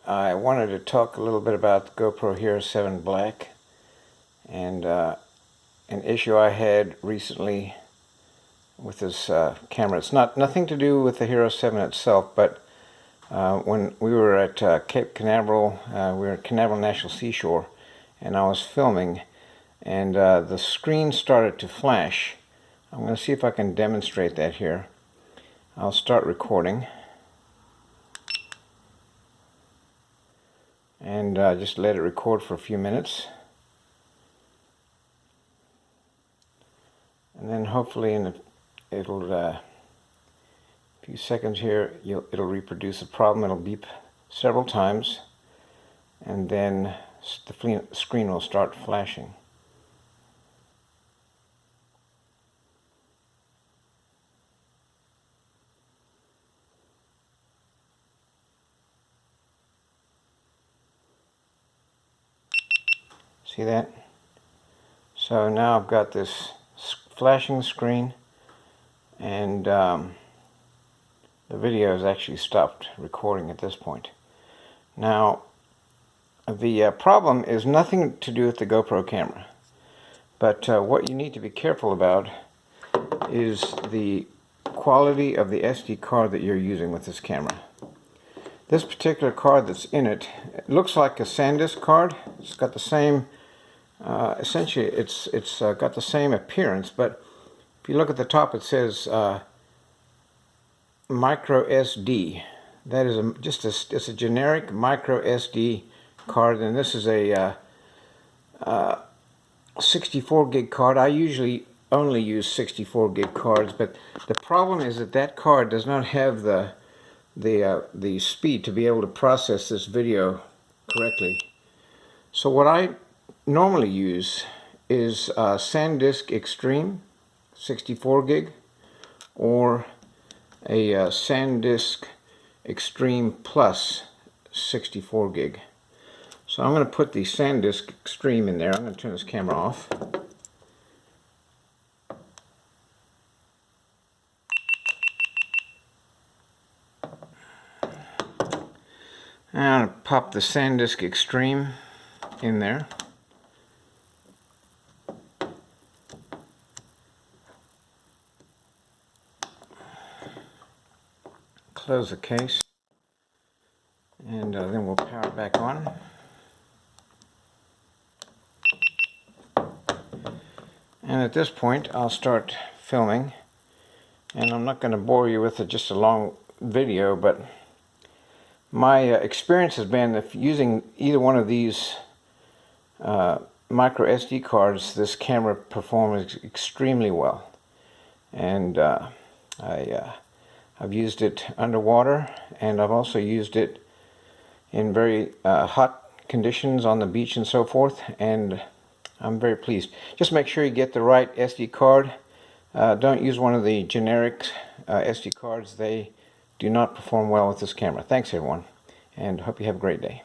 I wanted to talk a little bit about the GoPro Hero 7 Black and an issue I had recently with this camera. It's nothing to do with the Hero 7 itself, but when we were at Cape Canaveral, we were at Canaveral National Seashore, and I was filming, and the screen started to flash. I'm going to see if I can demonstrate that here. I'll start recording. And just let it record for a few minutes, and then hopefully it'll a few seconds here it'll reproduce the problem. It'll beep several times, and then the screen will start flashing. See that? So now I've got this flashing screen, and the video has actually stopped recording at this point. Now, the problem is nothing to do with the GoPro camera, but what you need to be careful about is the quality of the SD card that you're using with this camera. This particular card that's in it, it looks like a SanDisk card. It's got the same essentially it's got the same appearance, but if you look at the top, it says micro SD. That is it's a generic micro SD card, and this is a 64 gig card. I usually only use 64 gig cards, but the problem is that card does not have the speed to be able to process this video correctly. So what I normally use is SanDisk Extreme 64 gig or a SanDisk Extreme Plus 64 gig. So I'm going to put the SanDisk Extreme in there. I'm going to turn this camera off. And I'm going to pop the SanDisk Extreme in there. Close the case, and then we'll power it back on. And at this point, I'll start filming, and I'm not going to bore you with just a long video, but my experience has been that using either one of these micro SD cards, this camera performs extremely well. And I've used it underwater, and I've also used it in very hot conditions on the beach and so forth, and I'm very pleased. Just make sure you get the right SD card. Don't use one of the generic SD cards. They do not perform well with this camera. Thanks everyone, and hope you have a great day.